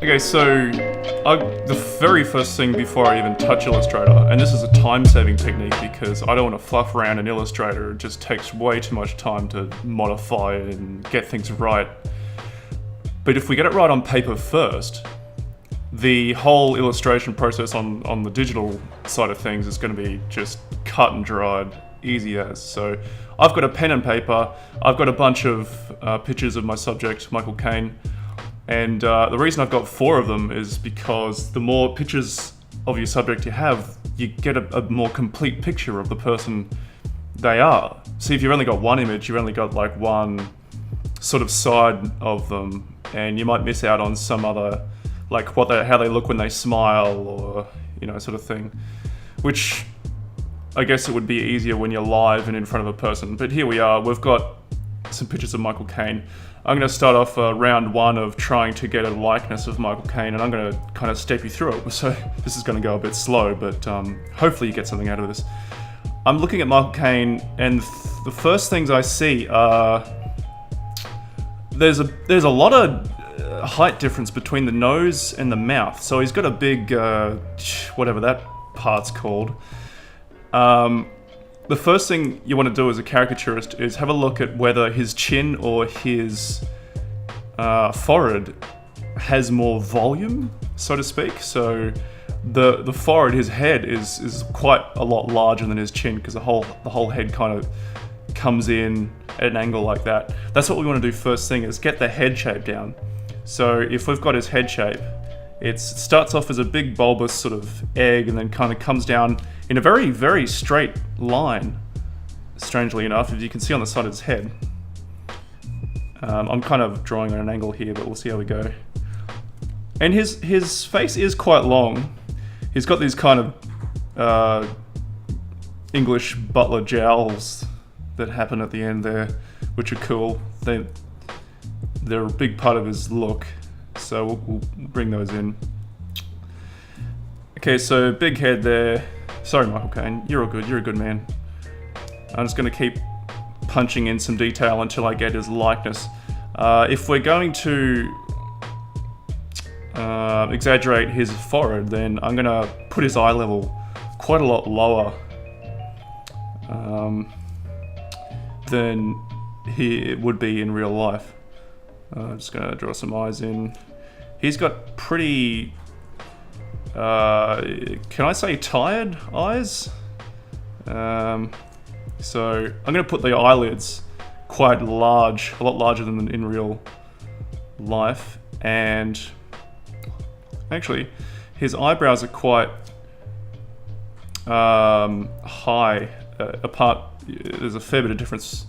Okay, so the very first thing before I even touch Illustrator, and this is a time-saving technique because I don't want to fluff around in Illustrator. It just takes way too much time to modify it and get things right. But if we get it right on paper first, the whole illustration process on the digital side of things is going to be just cut and dried, easy as. So I've got a pen and paper, I've got a bunch of pictures of my subject, Michael Caine, and the reason I've got 4 of them is because the more pictures of your subject you have, you get a more complete picture of the person they are. See, if you've only got one image, you've only got like one sort of side of them, and you might miss out on some other, like how they look when they smile, or sort of thing, which I guess it would be easier when you're live and in front of a person. But here we are, we've got some pictures of Michael Caine. I'm going to start off round 1 of trying to get a likeness of Michael Caine, and I'm going to kind of step you through it. So this is going to go a bit slow, but hopefully you get something out of this. I'm looking at Michael Caine, and the first things I see are there's a lot of height difference between the nose and the mouth. So he's got a big whatever that part's called. The first thing you want to do as a caricaturist is have a look at whether his chin or his forehead has more volume, so to speak. So the forehead, his head is quite a lot larger than his chin, because the whole head kind of comes in at an angle like that. That's what we want to do first thing, is get the head shape down. So if we've got his head shape, it starts off as a big bulbous sort of egg and then kind of comes down in a very, very straight line, strangely enough, as you can see on the side of his head. I'm kind of drawing on an angle here, but we'll see how we go. And his face is quite long. He's got these kind of English butler jowls that happen at the end there, which are cool. They're a big part of his look, so we'll bring those in. Okay, so big head there. Sorry, Michael Caine, you're all good. You're a good man. I'm just going to keep punching in some detail until I get his likeness. If we're going to exaggerate his forehead, then I'm going to put his eye level quite a lot lower than he would be in real life. I'm just going to draw some eyes in. He's got pretty, can I say tired eyes? So I'm going to put the eyelids quite large, a lot larger than in real life. And actually, his eyebrows are quite high. There's a fair bit of difference.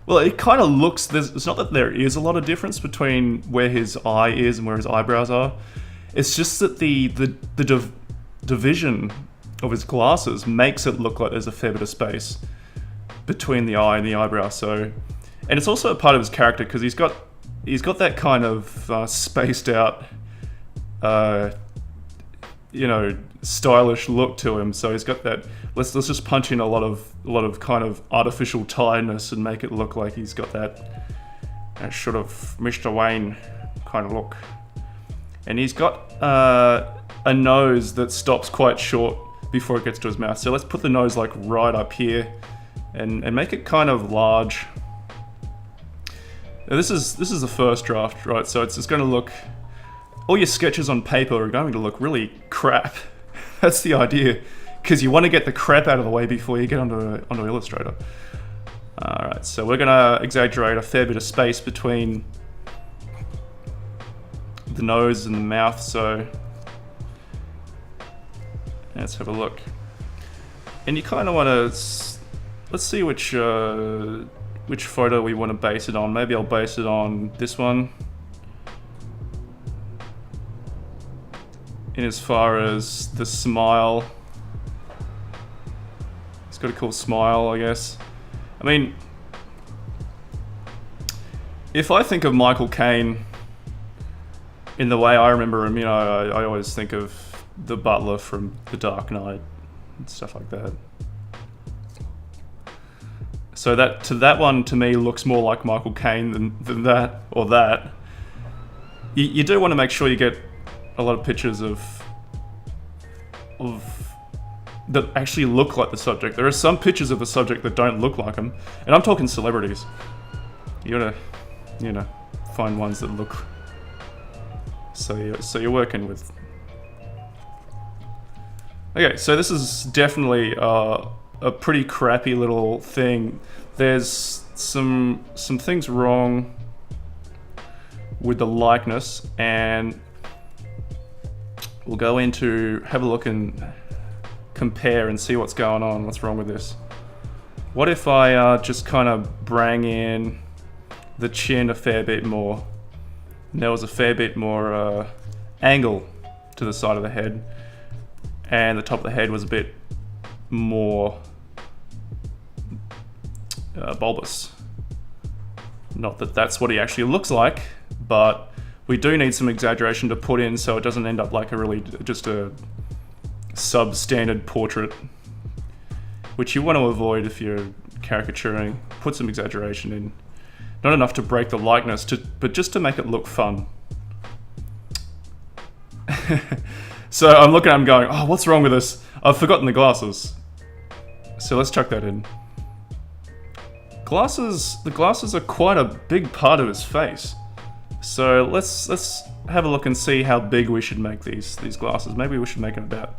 Well, it kind of looks, it's not that there is a lot of difference between where his eye is and where his eyebrows are. It's just that the division of his glasses makes it look like there's a fair bit of space between the eye and the eyebrow. So, and it's also a part of his character, because he's got that kind of spaced out, stylish look to him. So he's got that. Let's just punch in a lot of kind of artificial tiredness and make it look like he's got that sort of Mr. Wayne kind of look. And he's got a nose that stops quite short before it gets to his mouth. So let's put the nose like right up here and make it kind of large. Now, this is the first draft, right? So it's going to look, all your sketches on paper are going to look really crap. That's the idea, because you want to get the crap out of the way before you get onto Illustrator. Alright, so we're going to exaggerate a fair bit of space between the nose and the mouth, so let's have a look. And you kind of want to, let's see which photo we want to base it on. Maybe I'll base it on this one. In as far as the smile, he's got a cool smile, I guess. I mean, if I think of Michael Caine in the way I remember him, I always think of the butler from The Dark Knight and stuff like that. So that one to me looks more like Michael Caine than that or that. You do want to make sure you get a lot of pictures of that actually look like the subject. There are some pictures of the subject that don't look like them, and I'm talking celebrities. You gotta, you know, find ones that look. So you're working with. Okay, so this is definitely a pretty crappy little thing. There's some things wrong with the likeness, and we'll go into have a look and compare and see what's going on, what's wrong with this. What if I just kind of bring in the chin a fair bit more? And there was a fair bit more angle to the side of the head, and the top of the head was a bit more bulbous. Not that that's what he actually looks like, but we do need some exaggeration to put in so it doesn't end up like a really just a substandard portrait, which you want to avoid if you're caricaturing. Put some exaggeration in. Not enough to break the likeness, but just to make it look fun. So I'm looking at him going, oh, what's wrong with this? I've forgotten the glasses. So let's chuck that in. The glasses are quite a big part of his face. So let's have a look and see how big we should make these glasses. Maybe we should make them about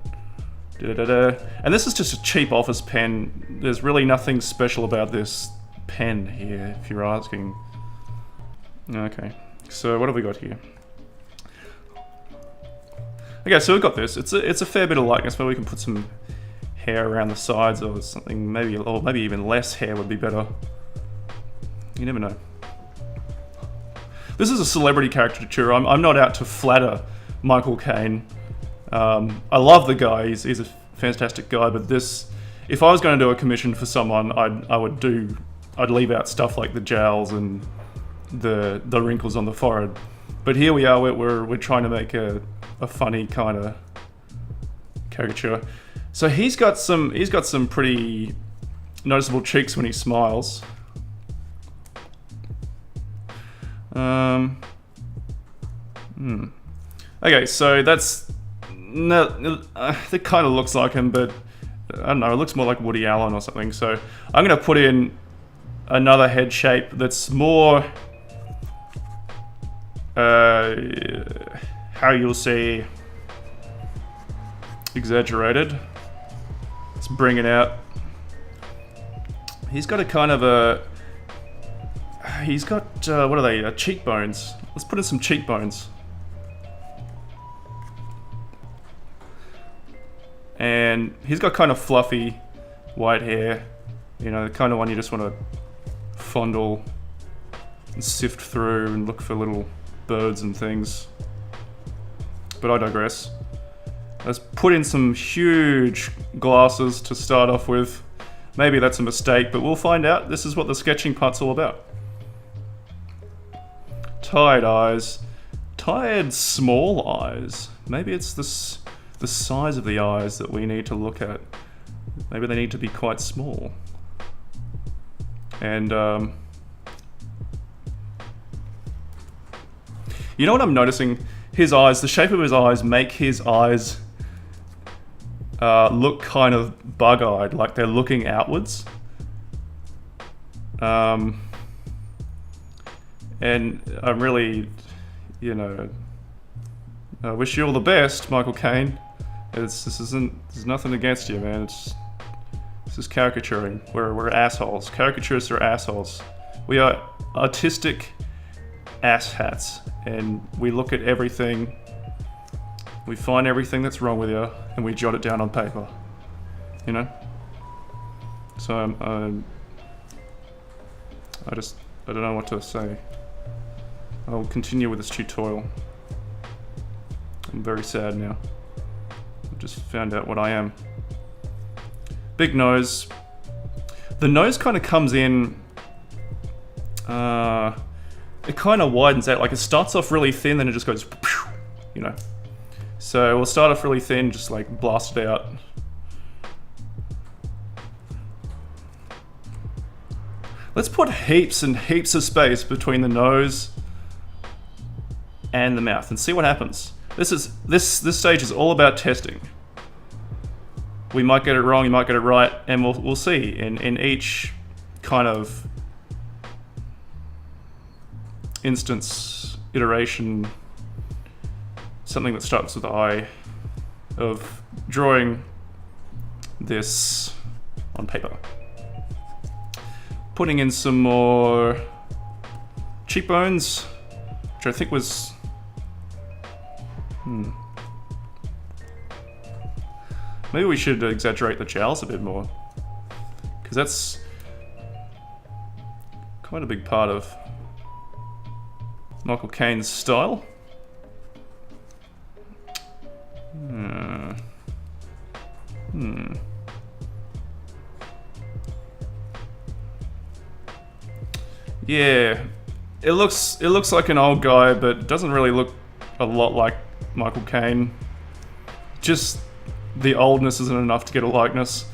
and this is just a cheap office pen. There's really nothing special about this pen here, if you're asking. Okay, so what have we got here? Okay, so we've got this. It's a fair bit of likeness, but we can put some hair around the sides or something. Maybe even less hair would be better. You never know. This is a celebrity caricature. I'm not out to flatter Michael Caine. I love the guy. He's a fantastic guy. But this, if I was going to do a commission for someone, I'd leave out stuff like the jowls and the wrinkles on the forehead. But here we are. We're trying to make a funny kind of caricature. So he's got some pretty noticeable cheeks when he smiles. Okay, so that's that kind of looks like him, but I don't know, it looks more like Woody Allen or something. So I'm gonna put in another head shape that's more how you'll say exaggerated. Let's bring it out. He's got a kind of he's got what are they, cheekbones. Let's put in some cheekbones. And he's got kind of fluffy white hair, you know, the kind of one you just want to fondle and sift through and look for little birds and things. But I digress. Let's put in some huge glasses to start off with. Maybe that's a mistake, but we'll find out. This is what the sketching part's all about. Tired eyes. Tired small eyes. Maybe it's the size of the eyes that we need to look at. Maybe they need to be quite small. And you know what I'm noticing? His eyes, the shape of his eyes make his eyes look kind of bug-eyed, like they're looking outwards. And I'm really, you know, I wish you all the best, Michael Caine. There's nothing against you, man. This is caricaturing. We're assholes. Caricaturists are assholes. We are artistic asshats, and we look at everything. We find everything that's wrong with you, and we jot it down on paper. You know. So I don't know what to say. I'll continue with this tutorial. I'm very sad now. I've just found out what I am. Big nose. The nose kind of comes in, it kind of widens out, like it starts off really thin, then it just goes, you know. So we'll start off really thin, just like blast it out. Let's put heaps and heaps of space between the nose and the mouth and see what happens. This stage is all about testing. We might get it wrong, you might get it right, and we'll see in each kind of instance, iteration, something that starts with I, of drawing this on paper. Putting in some more cheekbones, which I think was... Maybe we should exaggerate the jowls a bit more, because that's quite a big part of Michael Caine's style. Yeah, it looks like an old guy, but it doesn't really look a lot like Michael Caine. Just the oldness isn't enough to get a likeness.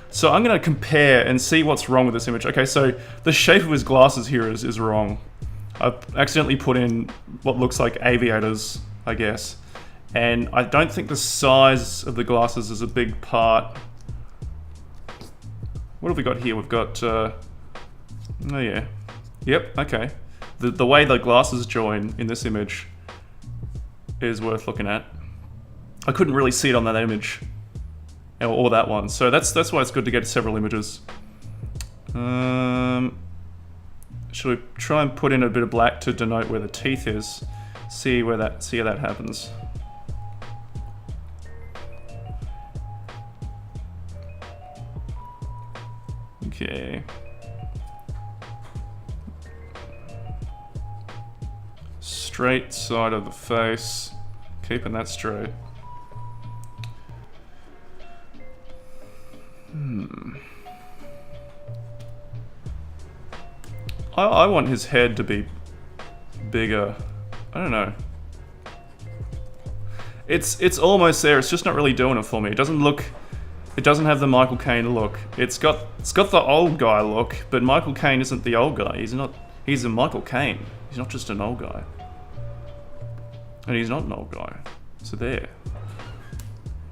So I'm going to compare and see what's wrong with this image. Okay, so the shape of his glasses here is wrong. I've accidentally put in what looks like aviators, I guess. And I don't think the size of the glasses is a big part. What have we got here? We've got... oh yeah. Yep, okay. The way the glasses join in this image is worth looking at. I couldn't really see it on that image. Or that one. So that's why it's good to get several images. Should we try and put in a bit of black to denote where the teeth is? See how that happens. Okay. Straight side of the face. Keeping that straight. I want his head to be bigger. I don't know. It's almost there. It's just not really doing it for me. It doesn't have the Michael Caine look. It's got the old guy look, but Michael Caine isn't the old guy. He's a Michael Caine. He's not just an old guy. And he's not an old guy. So there.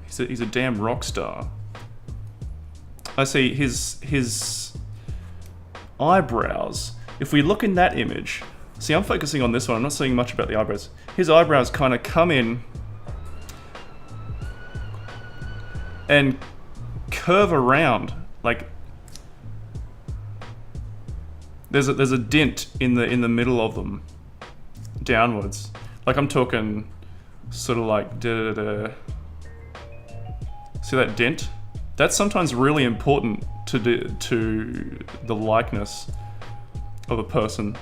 He's a damn rock star. I see his eyebrows. If we look in that image, see, I'm focusing on this one. I'm not seeing much about the eyebrows. His eyebrows kind of come in and curve around. Like there's a dent in the middle of them, downwards. Like I'm talking, sort of like da-da-da. See that dent? That's sometimes really important to the likeness of a person.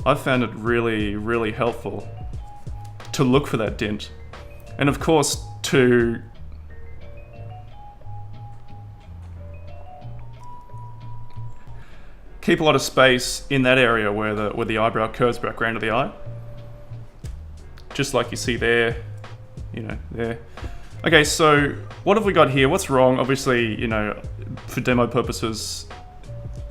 I've found it really, really helpful to look for that dent. And of course, to keep a lot of space in that area where the eyebrow curves back around to the eye. Just like you see there, there. Okay, so what have we got here? What's wrong? Obviously, for demo purposes,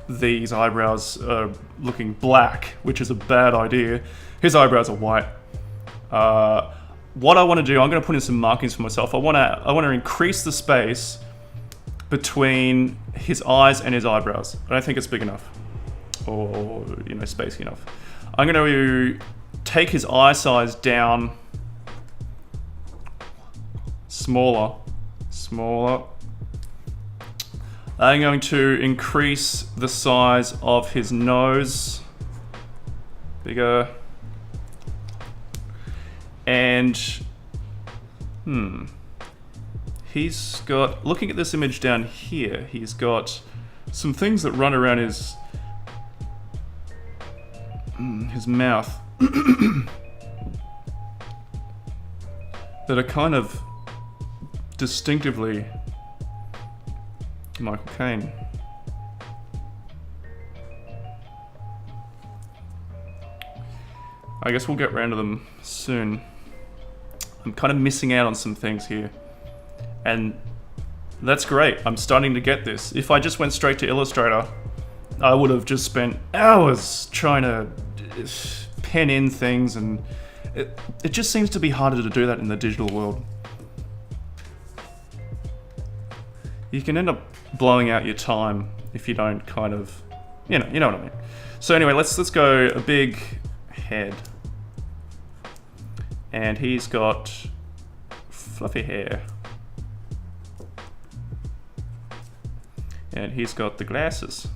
these eyebrows are looking black, which is a bad idea. His eyebrows are white. What I want to do, I'm going to put in some markings for myself. I want to increase the space between his eyes and his eyebrows. I don't think it's big enough, or spacey enough. I'm going to take his eye size down. Smaller. I'm going to increase the size of his nose. Bigger. And, he's got, looking at this image down here, he's got some things that run around his mouth that are kind of distinctively Michael Caine. I guess we'll get around to them soon. I'm kind of missing out on some things here. And that's great. I'm starting to get this. If I just went straight to Illustrator, I would have just spent hours trying to pen in things and it just seems to be harder to do that in the digital world. You can end up blowing out your time if you don't kind of, you know what I mean. So anyway, let's go a big head. And he's got fluffy hair. And he's got the glasses.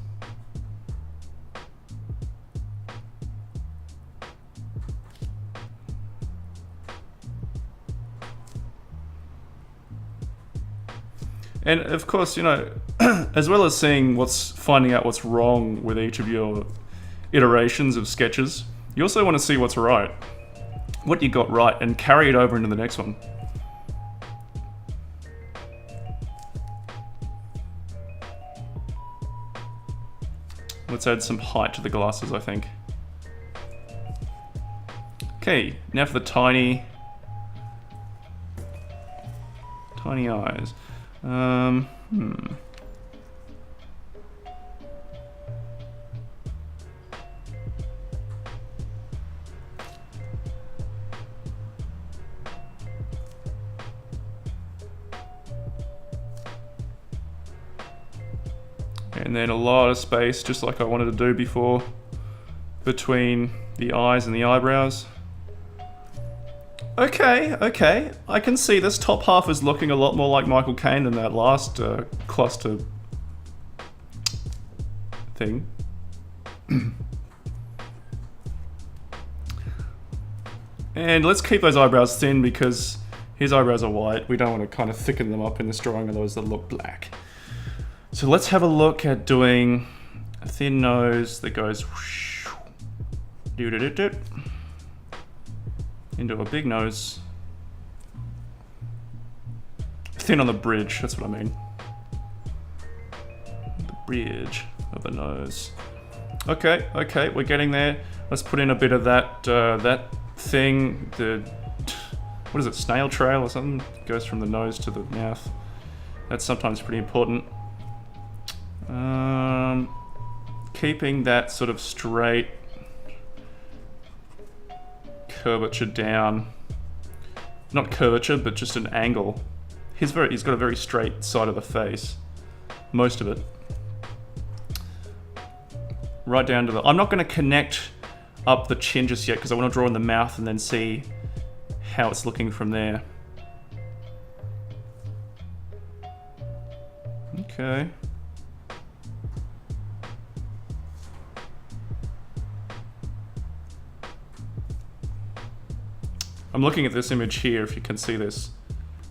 And of course, you know, as well as finding out what's wrong with each of your iterations of sketches, you also want to see what's right. What you got right, and carry it over into the next one. Let's add some height to the glasses, I think. Okay, now for the tiny eyes. And then a lot of space, just like I wanted to do before, between the eyes and the eyebrows. Okay, I can see this top half is looking a lot more like Michael Caine than that last cluster thing. And let's keep those eyebrows thin because his eyebrows are white. We don't want to kind of thicken them up in this drawing, otherwise they'll look black. So let's have a look at doing a thin nose that goes into a big nose. Thin on the bridge, that's what I mean. The bridge of a nose. Okay, we're getting there. Let's put in a bit of that that thing, what is it, snail trail or something? Goes from the nose to the mouth. That's sometimes pretty important. Keeping that sort of straight curvature down. Not curvature, but just an angle. He's got a very straight side of the face. Most of it. Right down to the... I'm not going to connect up the chin just yet because I want to draw in the mouth and then see how it's looking from there. Okay. I'm looking at this image here, if you can see this.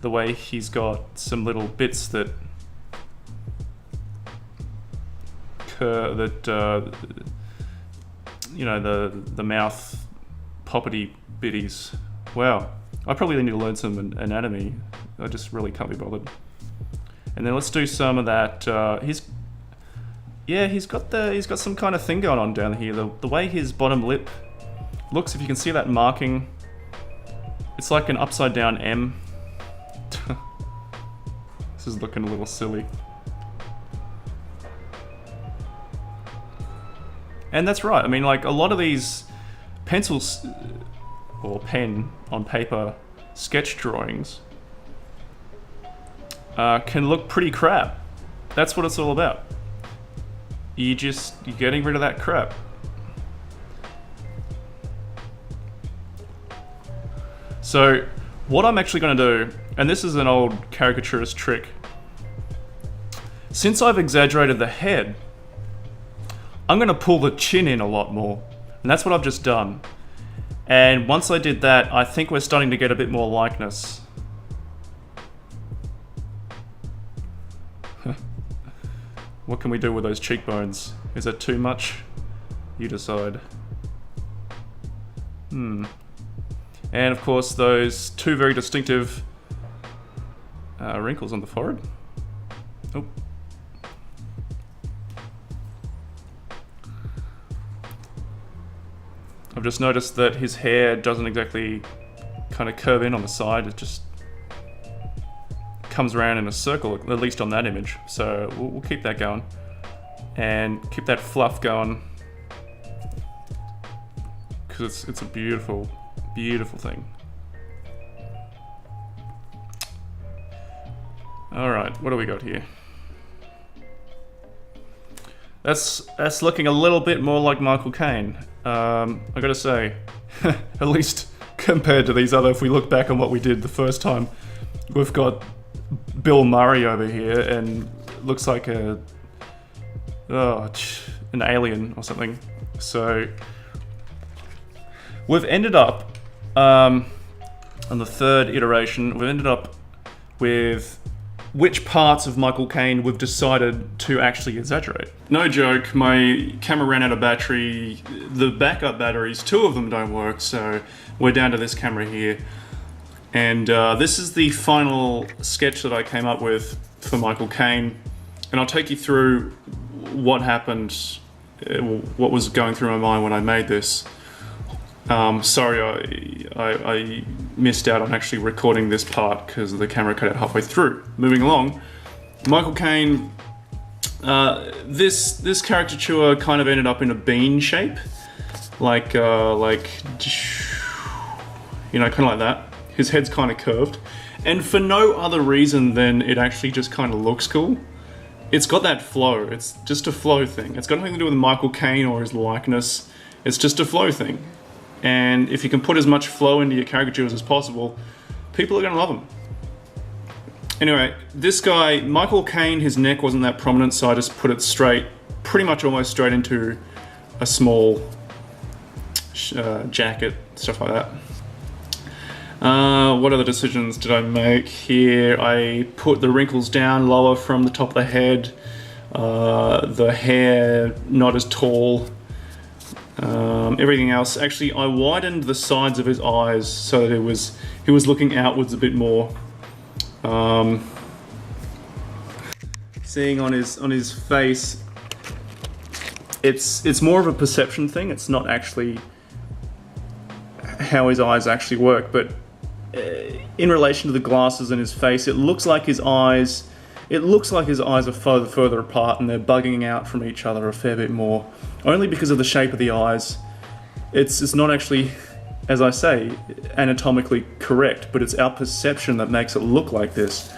The way he's got some little bits that you know, the mouth poppity bitties. Wow, I probably need to learn some anatomy. I just really can't be bothered. And then let's do some of that. He's got some kind of thing going on down here. The way his bottom lip looks, if you can see that marking, it's like an upside down M. This is looking a little silly. And that's right, I mean, like a lot of these pencils or pen on paper sketch drawings can look pretty crap. That's what it's all about. You're getting rid of that crap. So what I'm actually going to do, and this is an old caricaturist trick, since I've exaggerated the head, I'm going to pull the chin in a lot more. And that's what I've just done. And once I did that, I think we're starting to get a bit more likeness. What can we do with those cheekbones? Is that too much? You decide. And of course, those two very distinctive wrinkles on the forehead. Oh. I've just noticed that his hair doesn't exactly kind of curve in on the side. It just comes around in a circle, at least on that image. So we'll keep that going. And keep that fluff going. Because it's a beautiful, Beautiful thing. All right, what do we got here? That's looking a little bit more like Michael Caine. I gotta say, at least compared to these other, if we look back on what we did the first time, we've got Bill Murray over here and looks like an alien or something. So we've ended up, on the third iteration, we've ended up with which parts of Michael Caine we've decided to actually exaggerate. No joke, my camera ran out of battery. The backup batteries, 2 of them don't work, so we're down to this camera here. And this is the final sketch that I came up with for Michael Caine. And I'll take you through what happened, what was going through my mind when I made this. Sorry, I missed out on actually recording this part because the camera cut out halfway through. Moving along, Michael Caine, this caricature kind of ended up in a bean shape, like you know, kind of like that. His head's kind of curved, and for no other reason than it actually just kind of looks cool. It's got that flow. It's just a flow thing. It's got nothing to do with Michael Caine or his likeness. It's just a flow thing. And if you can put as much flow into your caricatures as possible, people are going to love them. Anyway, this guy, Michael Caine, his neck wasn't that prominent, so I just put it straight, pretty much almost straight into a small jacket, stuff like that. What other decisions did I make here? I put the wrinkles down lower from the top of the head, the hair not as tall. Everything else, actually, I widened the sides of his eyes so that he was looking outwards a bit more. Seeing on his face, it's more of a perception thing. It's not actually how his eyes actually work, but in relation to the glasses in his face, it looks like his eyes are further apart and they're bugging out from each other a fair bit more. Only because of the shape of the eyes. It's not actually, as I say, anatomically correct, but it's our perception that makes it look like this.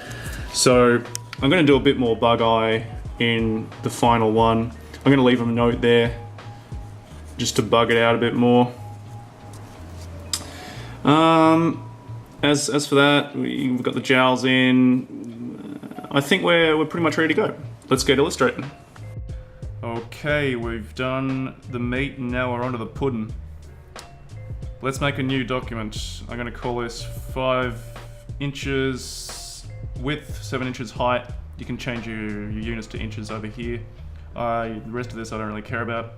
So I'm going to do a bit more bug eye in the final one. I'm going to leave a note there just to bug it out a bit more. As for that, we've got the jowls in. I think we're pretty much ready to go. Let's get illustrating. Okay, we've done the meat and now we're onto the pudding. Let's make a new document. I'm going to call this 5 inches width, 7 inches height. You can change your units to inches over here. The rest of this I don't really care about.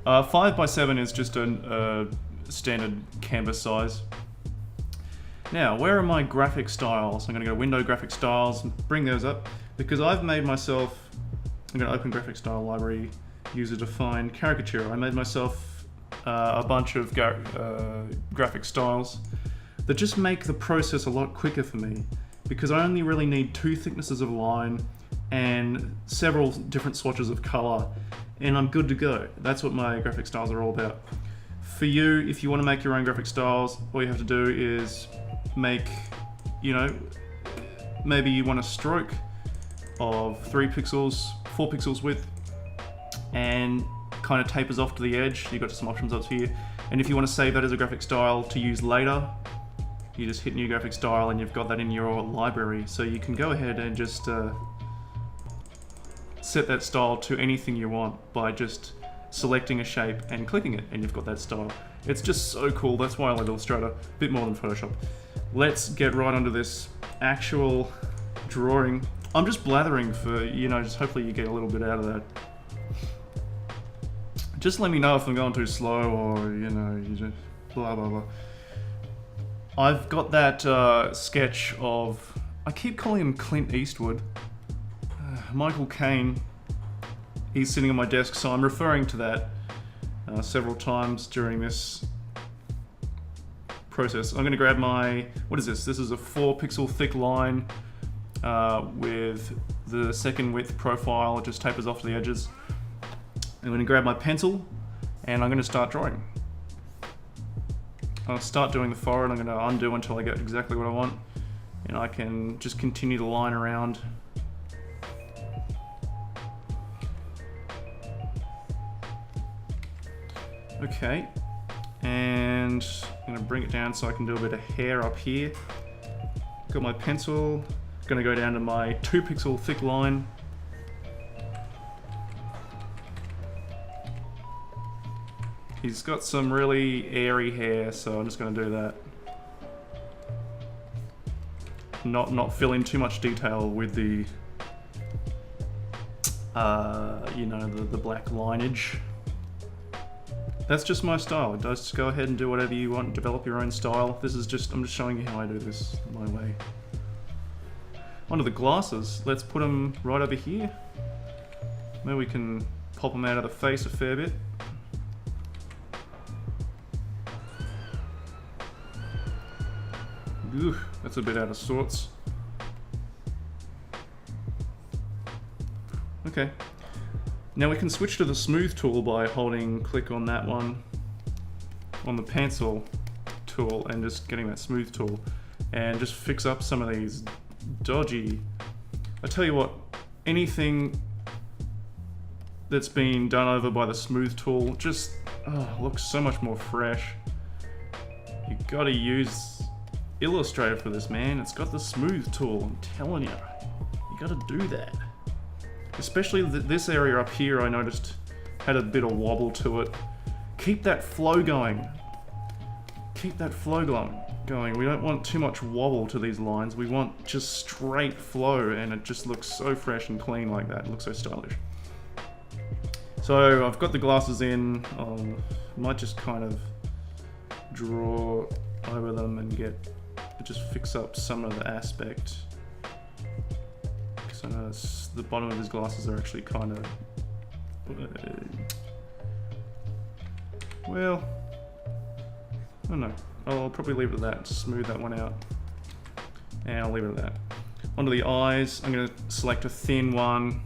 5 by 7 is just a standard canvas size. Now, where are my graphic styles? I'm going to go Window Graphic Styles and bring those up because I've made myself. I'm going to open Graphic Style Library, User Defined Caricature. I made myself a bunch of graphic styles that just make the process a lot quicker for me because I only really need 2 thicknesses of line and several different swatches of color and I'm good to go. That's what my graphic styles are all about. For you, if you want to make your own graphic styles, all you have to do is make, you know, maybe you want a stroke of 3 pixels, 4 pixels width, and kind of tapers off to the edge. You've got some options up here. And if you want to save that as a graphic style to use later, you just hit new graphic style and you've got that in your library. So you can go ahead and just set that style to anything you want by just selecting a shape and clicking it, and you've got that style. It's just so cool. That's why I like Illustrator a bit more than Photoshop. Let's get right onto this actual drawing. I'm just blathering for, you know, just hopefully you get a little bit out of that. Just let me know if I'm going too slow or, you know, you just blah blah blah. I've got that sketch of, I keep calling him Clint Eastwood, Michael Caine. He's sitting on my desk, so I'm referring to that several times during this process. I'm going to grab my, what is this? This is a 4 pixel thick line with the second width profile. It just tapers off to the edges. I'm going to grab my pencil and I'm going to start drawing. I'll start doing the forehead. I'm going to undo until I get exactly what I want, and I can just continue to line around. Okay, and I'm going to bring it down so I can do a bit of hair up here. Got my pencil, going to go down to my 2 pixel thick line. He's got some really airy hair, so I'm just going to do that. Not fill in too much detail with the, you know, the black lineage. That's just my style. Just go ahead and do whatever you want, develop your own style. This is just, I'm just showing you how I do this my way. Onto the glasses, let's put them right over here. Maybe we can pop them out of the face a fair bit. Ugh, that's a bit out of sorts. Okay. Now we can switch to the smooth tool by holding click on that one on the pencil tool and just getting that smooth tool and just fix up some of these dodgy. I tell you what, anything that's been done over by the smooth tool just looks so much more fresh. You gotta use Illustrator for this, man. It's got the smooth tool, I'm telling you. You gotta do that. Especially this area up here I noticed had a bit of wobble to it. Keep that flow going. Keep that flow going. We don't want too much wobble to these lines. We want just straight flow, and it just looks so fresh and clean like that. It looks so stylish. So I've got the glasses in. I might just kind of draw over them and just fix up some of the aspect. Because I know the bottom of his glasses are actually kind of, well, I don't know. I'll probably leave it at that, just smooth that one out. And I'll leave it at that. Onto the eyes, I'm going to select a thin one,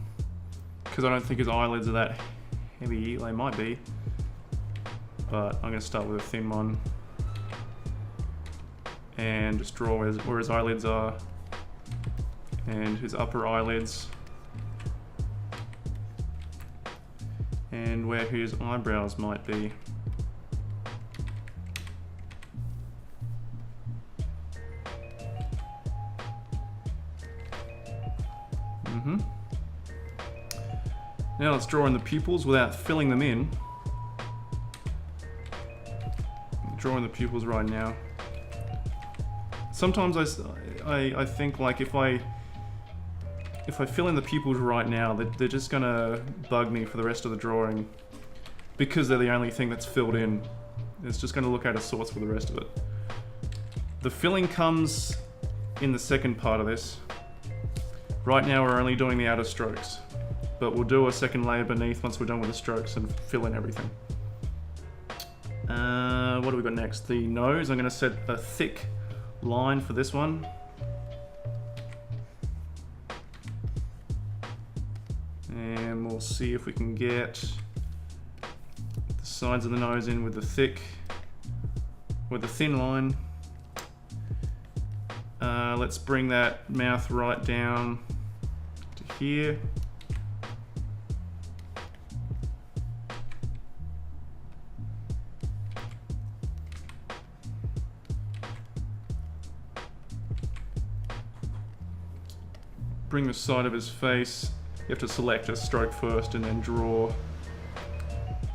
because I don't think his eyelids are that heavy. They might be, but I'm going to start with a thin one. And just draw where his eyelids are, and his upper eyelids, and where his eyebrows might be. Now let's draw in the pupils without filling them in. I'm drawing the pupils right now. Sometimes I think like if I fill in the pupils right now, they're just gonna bug me for the rest of the drawing, because they're the only thing that's filled in. It's just gonna look out of sorts for the rest of it. The filling comes in the second part of this. Right now we're only doing the outer strokes, but we'll do a second layer beneath once we're done with the strokes and fill in everything. What do we got next? The nose. I'm gonna set a thick line for this one. And we'll see if we can get the sides of the nose in with the thin line. Let's bring that mouth right down to here. Bring the side of his face. You have to select a stroke first and then draw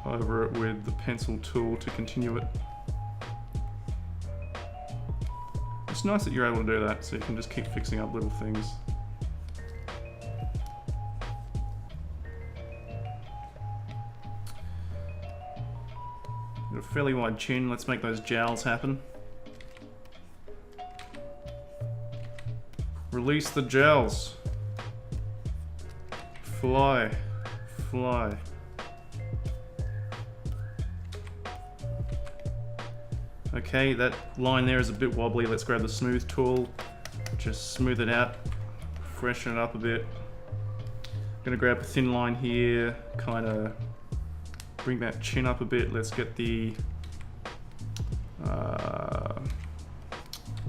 over it with the pencil tool to continue it. It's nice that you're able to do that, so you can just keep fixing up little things. Got a fairly wide chin, let's make those jowls happen. Release the jowls. Fly, fly. Okay, that line there is a bit wobbly. Let's grab the smooth tool, just smooth it out, freshen it up a bit. I'm gonna grab a thin line here, kind of bring that chin up a bit. Let's get the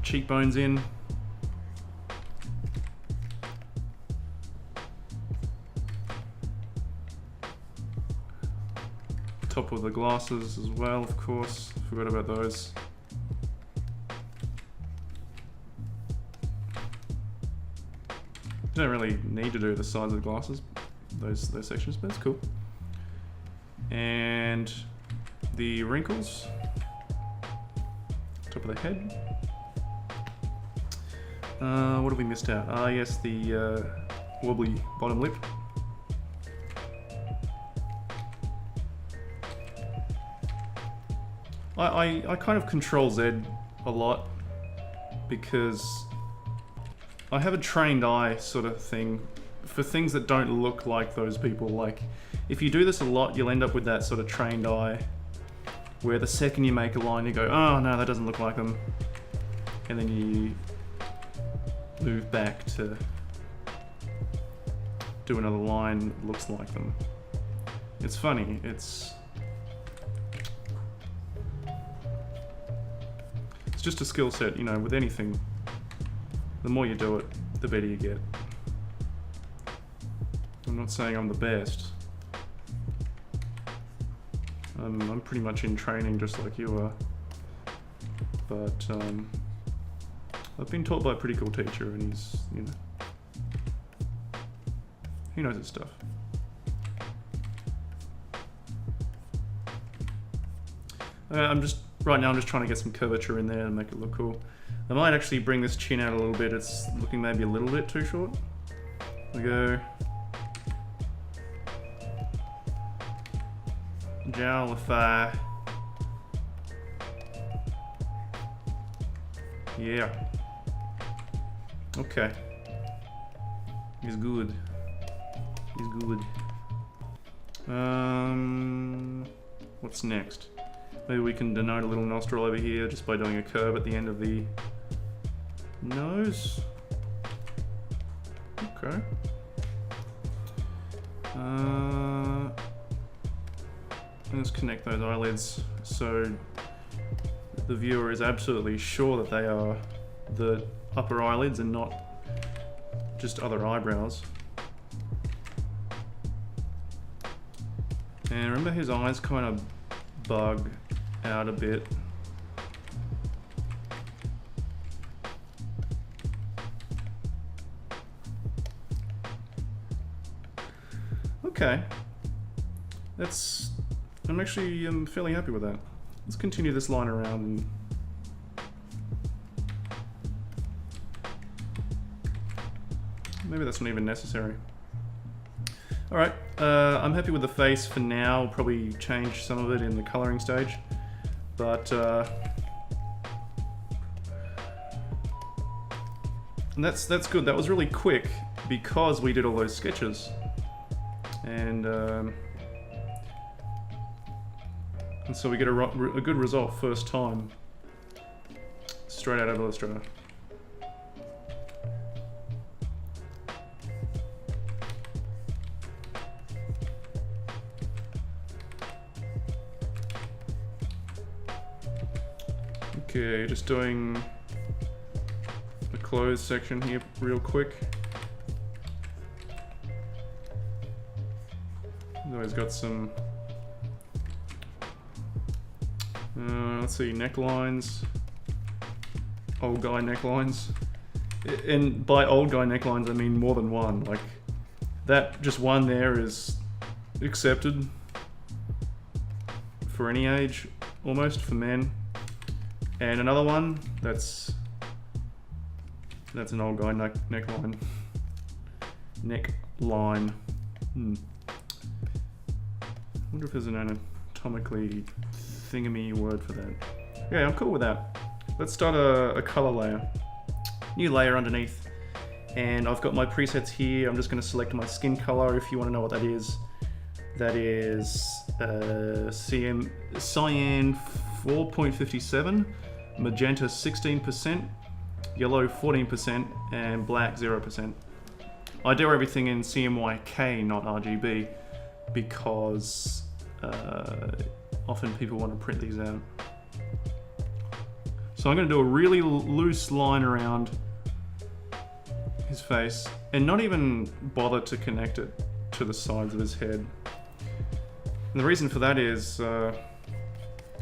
cheekbones in. Top of the glasses as well, of course. Forgot about those. Don't really need to do the sides of the glasses, those sections, but it's cool. And the wrinkles, top of the head. What have we missed out? Ah, yes, the wobbly bottom lip. I kind of control Z a lot because I have a trained eye sort of thing for things that don't look like those people. Like, if you do this a lot, you'll end up with that sort of trained eye where the second you make a line, you go, oh no, that doesn't look like them. And then you move back to do another line that looks like them. It's funny, it's just a skill set, you know, with anything. The more you do it, the better you get. I'm not saying I'm the best. I'm pretty much in training just like you are. But I've been taught by a pretty cool teacher and he's, you know, he knows his stuff. Right now I'm just trying to get some curvature in there and make it look cool. I might actually bring this chin out a little bit. It's looking maybe a little bit too short. We go. Jowlify. Yeah. Okay. He's good. He's good. What's next? Maybe we can denote a little nostril over here just by doing a curve at the end of the nose. Okay. Let's connect those eyelids so the viewer is absolutely sure that they are the upper eyelids and not just other eyebrows. And remember his eyes kind of bug out a bit. Okay. I'm fairly happy with that. Let's continue this line around and maybe that's not even necessary. Alright, I'm happy with the face for now. I'll probably change some of it in the colouring stage. But, and that's good. That was really quick because we did all those sketches. And so we get a good result first time, straight out of Illustrator. Okay, just doing the closed section here real quick. Always got some, let's see, necklines, old guy necklines. And by old guy necklines, I mean more than one. Like, that just one there is accepted for any age, almost, for men. And another one, that's an old guy neckline. Neckline. I wonder if there's an anatomically thingamy word for that. Yeah, I'm cool with that. Let's start a color layer. New layer underneath. And I've got my presets here. I'm just going to select my skin color if you want to know what that is. That is cyan 4.57, magenta 16%, yellow 14%, and black 0%. I do everything in CMYK, not RGB, because often people want to print these out. So I'm going to do a really loose line around his face and not even bother to connect it to the sides of his head. And the reason for that is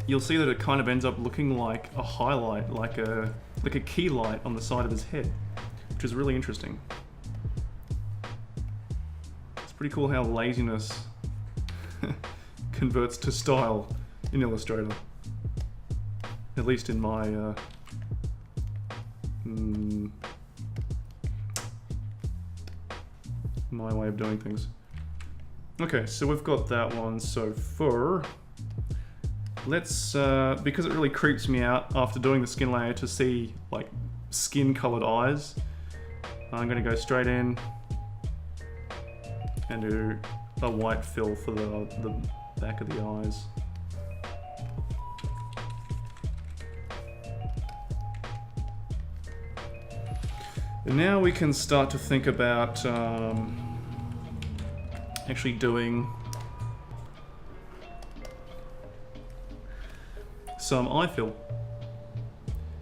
you'll see that it kind of ends up looking like a highlight, like a key light on the side of his head, which is really interesting. It's pretty cool how laziness converts to style in Illustrator. At least in my my way of doing things. Okay, so we've got that one so far. Let's, because it really creeps me out after doing the skin layer to see like skin colored eyes, I'm gonna go straight in and do a white fill for the back of the eyes. And now we can start to think about actually doing some eye fill.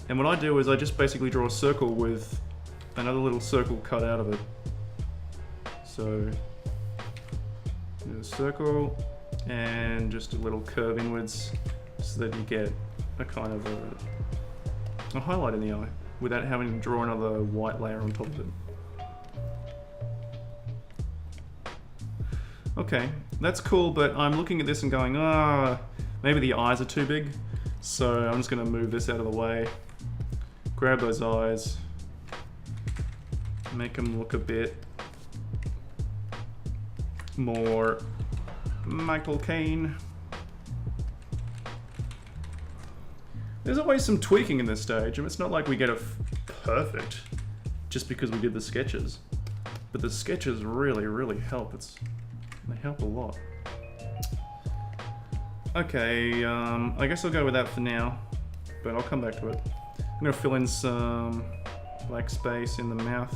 And what I do is I just basically draw a circle with another little circle cut out of it. So do a circle and just a little curve inwards so that you get a kind of a highlight in the eye without having to draw another white layer on top of it. Okay, that's cool, but I'm looking at this and going, maybe the eyes are too big. So I'm just gonna move this out of the way, grab those eyes, make them look a bit more Michael Caine. There's always some tweaking in this stage, and it's not like we get it perfect just because we did the sketches. But the sketches really, really help. They help a lot. Okay, I guess I'll go with that for now, but I'll come back to it. I'm gonna fill in some black space in the mouth.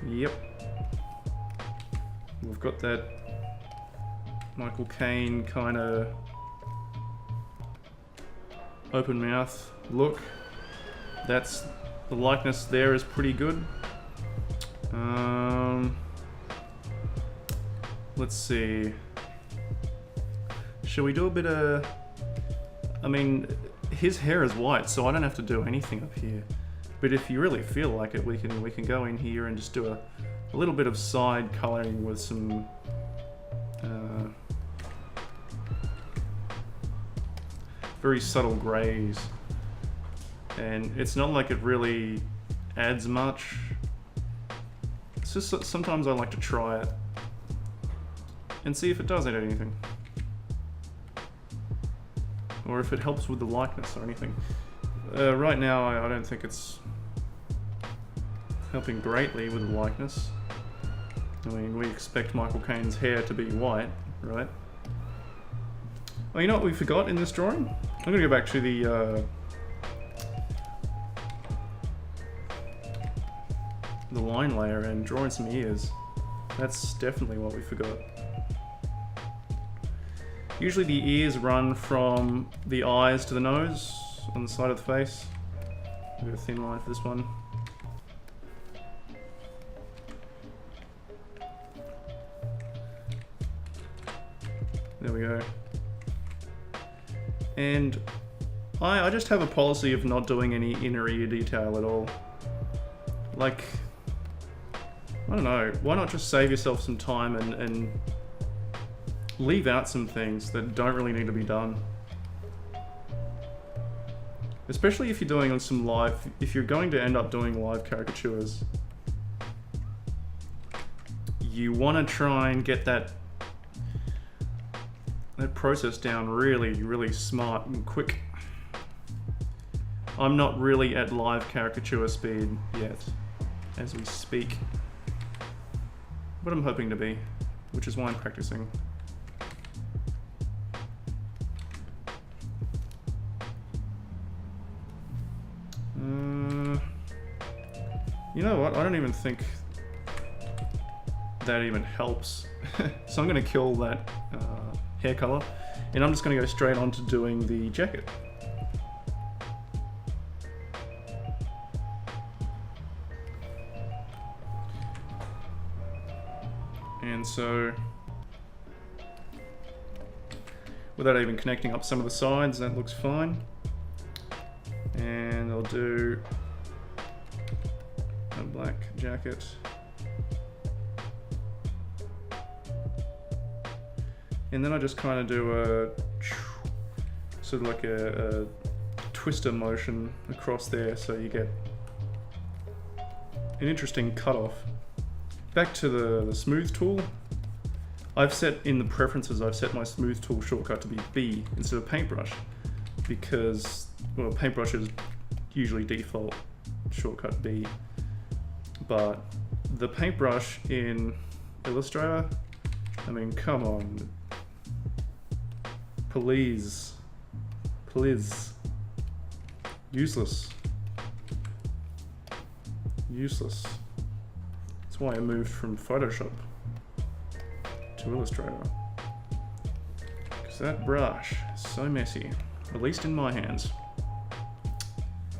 Yep. We've got that Michael Caine kind of open mouth look. That's the likeness there is pretty good. Let's see. Shall we do a bit of? I mean, his hair is white, so I don't have to do anything up here. But if you really feel like it, we can go in here and just do a little bit of side coloring with some very subtle grays. And it's not like it really adds much. It's just sometimes I like to try it and see if it does add anything. Or if it helps with the likeness or anything. Right now I don't think it's helping greatly with the likeness. I mean, we expect Michael Caine's hair to be white, right? Oh, you know what we forgot in this drawing? I'm gonna go back to the line layer and draw in some ears. That's definitely what we forgot. Usually the ears run from the eyes to the nose on the side of the face. I'll do a thin line for this one. There we go. And I just have a policy of not doing any inner ear detail at all. Like, I don't know, why not just save yourself some time and leave out some things that don't really need to be done. Especially if you're doing on some live, if you're going to end up doing live caricatures, you want to try and get that process down really, really smart and quick. I'm not really at live caricature speed yet, as we speak, but I'm hoping to be, which is why I'm practicing. You know what? I don't even think that even helps. So I'm gonna kill that hair color. And I'm just going to go straight on to doing the jacket. And so, without even connecting up some of the sides, that looks fine. And I'll do a black jacket. And then I just kind of do a sort of like a twister motion across there, so you get an interesting cutoff. Back to the smooth tool. I've set in the preferences, I've set my smooth tool shortcut to be B instead of paintbrush, because, well, paintbrush is usually default shortcut B, but the paintbrush in Illustrator, I mean, come on. Please. Please. Useless. Useless. That's why I moved from Photoshop to Illustrator. Because that brush is so messy, at least in my hands.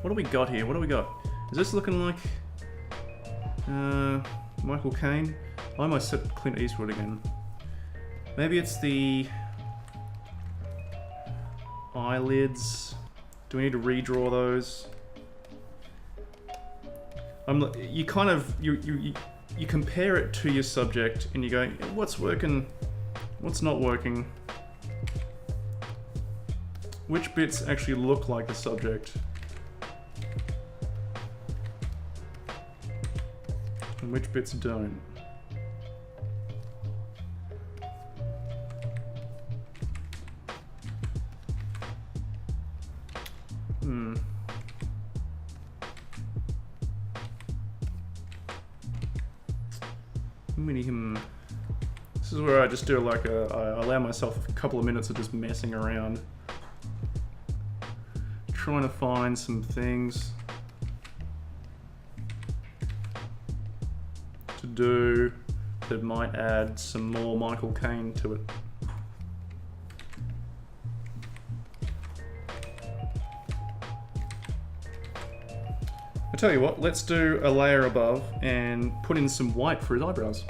What do we got here? What do we got? Is this looking like Michael Caine? I almost said Clint Eastwood again. Maybe it's the eyelids. Do we need to redraw those? You kind of you compare it to your subject and you go, what's working, what's not working, which bits actually look like the subject, and which bits don't. This is where I just do like I allow myself a couple of minutes of just messing around, trying to find some things to do that might add some more Michael Caine to it. I tell you what, let's do a layer above and put in some white for his eyebrows.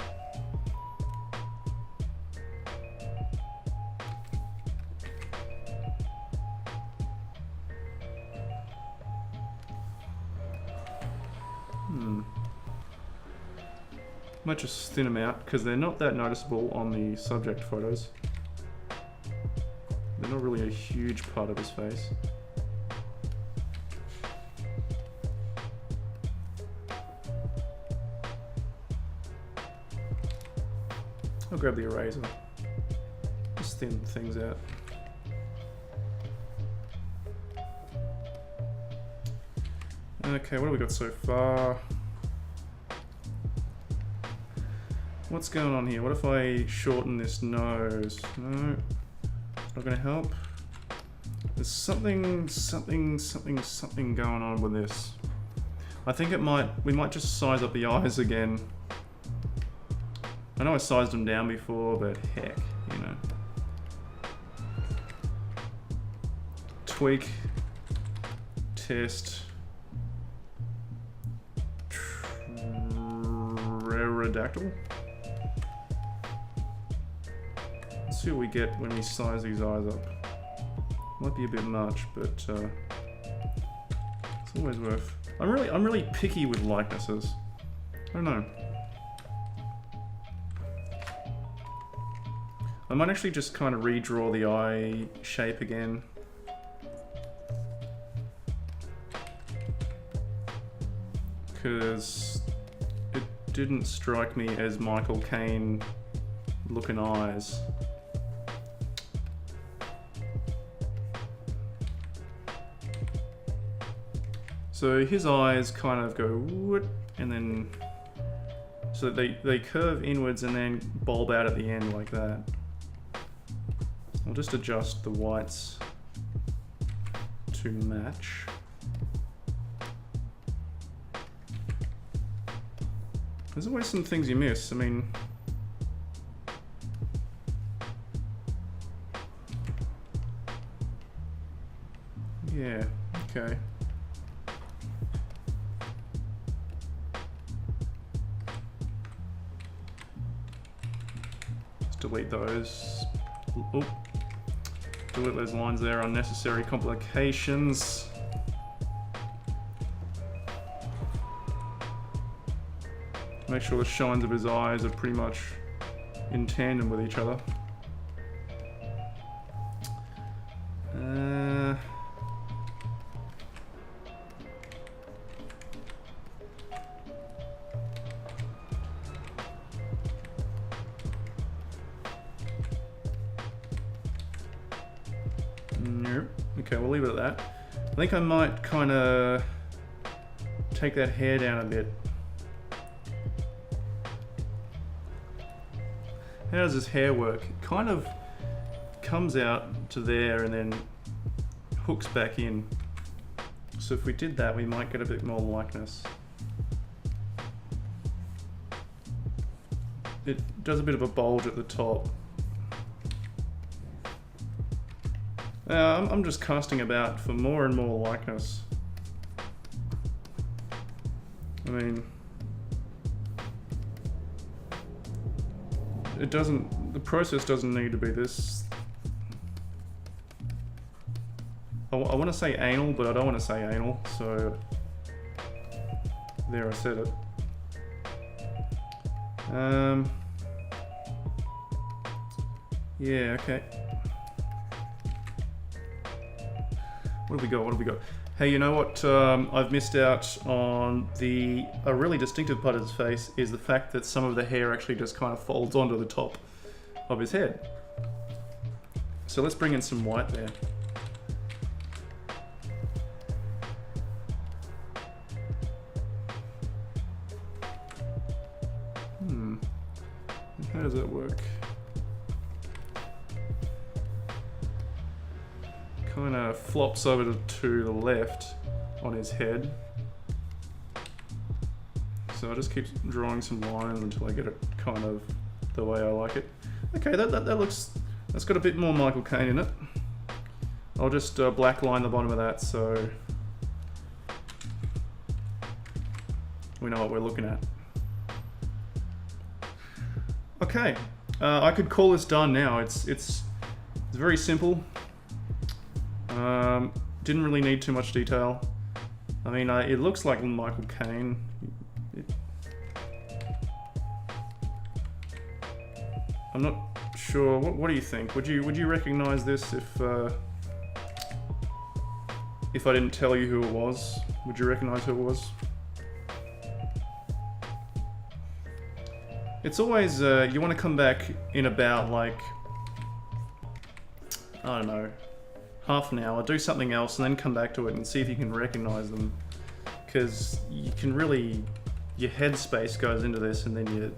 Might just thin them out because they're not that noticeable on the subject photos. They're not really a huge part of his face. I'll grab the eraser. Just thin things out. Okay, what have we got so far? What's going on here? What if I shorten this nose? No, not gonna help. There's something going on with this. I think we might just size up the eyes again. I know I sized them down before, but heck, you know. Tweak, test, pterodactyl. Let's see what we get when we size these eyes up. Might be a bit much, but it's always worth. I'm really picky with likenesses. I don't know. I might actually just kind of redraw the eye shape again. Because it didn't strike me as Michael Caine looking eyes. So his eyes kind of go whoop, and then so they curve inwards and then bulb out at the end like that. I'll just adjust the whites to match. There's always some things you miss. I mean, Okay. Let's delete those. Oop. Delete those lines there, unnecessary complications. Make sure the shines of his eyes are pretty much in tandem with each other. Nope. Okay, we'll leave it at that. I think I might kind of take that hair down a bit. How does this hair work? It kind of comes out to there and then hooks back in. So if we did that, we might get a bit more likeness. It does a bit of a bulge at the top. I'm just casting about for more and more likeness. I mean, the process doesn't need to be this. I want to say anal, but I don't want to say anal, so there, I said it. Yeah, okay. What have we got? What have we got? Hey, you know what? I've missed out on a really distinctive part of his face is the fact that some of the hair actually just kind of folds onto the top of his head. So let's bring in some white there. How does that work? Kind of flops over to the left on his head. So I just keep drawing some lines until I get it kind of the way I like it. Okay, that's got a bit more Michael Caine in it. I'll just black line the bottom of that so we know what we're looking at. Okay, I could call this done now. It's very simple. Didn't really need too much detail. I mean, it looks like Michael Caine. I'm not sure. What do you think? Would you recognize this if I didn't tell you who it was? Would you recognize who it was? It's always you want to come back in about like, I don't know, half an hour, do something else, and then come back to it and see if you can recognize them, because you can really, your headspace goes into this, and then you,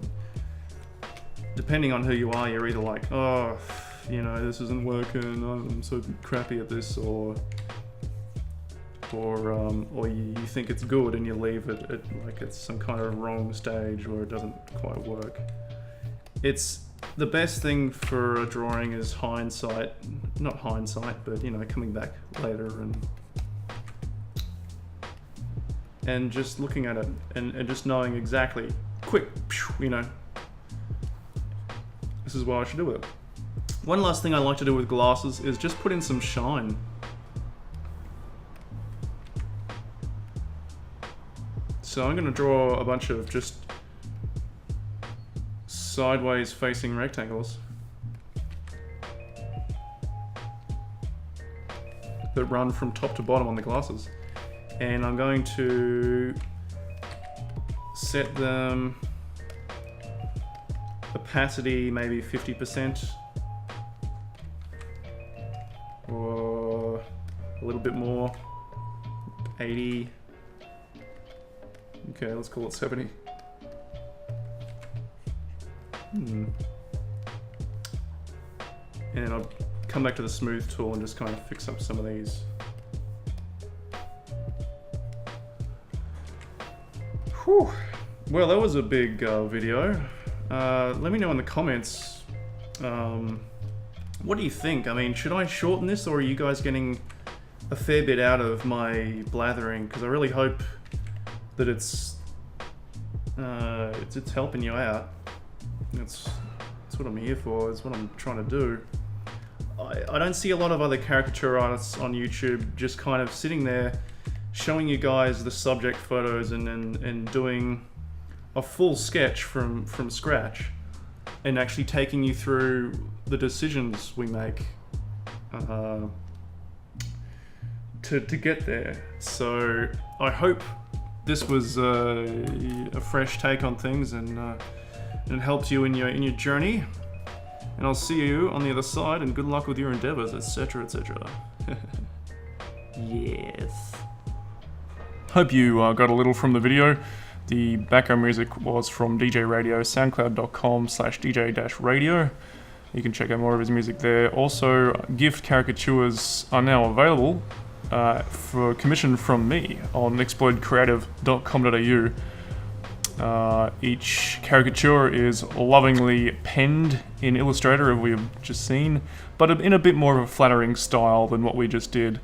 depending on who you are, you're either like, oh, you know, this isn't working, I'm so crappy at this, or you think it's good and you leave it at like it's some kind of wrong stage where it doesn't quite work. It's the best thing for a drawing is hindsight, not hindsight, but you know, coming back later and just looking at it and just knowing exactly, quick, you know, this is what I should do with it. One last thing I like to do with glasses is just put in some shine. So I'm going to draw a bunch of just sideways facing rectangles that run from top to bottom on the glasses. And I'm going to set them opacity maybe 50% or a little bit more, 80. Okay, let's call it 70. And then I'll come back to the smooth tool and just kind of fix up some of these. Whew. Well, that was a big video. Let me know in the comments, what do you think? I mean, should I shorten this, or are you guys getting a fair bit out of my blathering, because I really hope that it's helping you out. That's what I'm here for. It's what I'm trying to do. I don't see a lot of other caricature artists on YouTube just kind of sitting there showing you guys the subject photos and doing a full sketch from scratch and actually taking you through the decisions we make to get there. So I hope this was a fresh take on things and it helps you in your journey. And I'll see you on the other side, and good luck with your endeavors, etc., etc. Yes. Hope you got a little from the video. The background music was from DJ Radio, soundcloud.com/DJ-radio. You can check out more of his music there. Also, gift caricatures are now available for commission from me on exploitcreative.com.au. Each caricature is lovingly penned in Illustrator, as we've just seen, but in a bit more of a flattering style than what we just did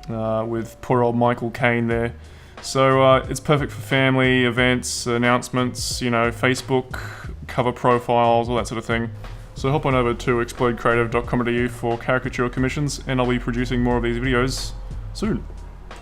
with poor old Michael Caine there. So it's perfect for family, events, announcements, Facebook, cover profiles, all that sort of thing. So hop on over to exploitcreative.com.au for caricature commissions, and I'll be producing more of these videos soon.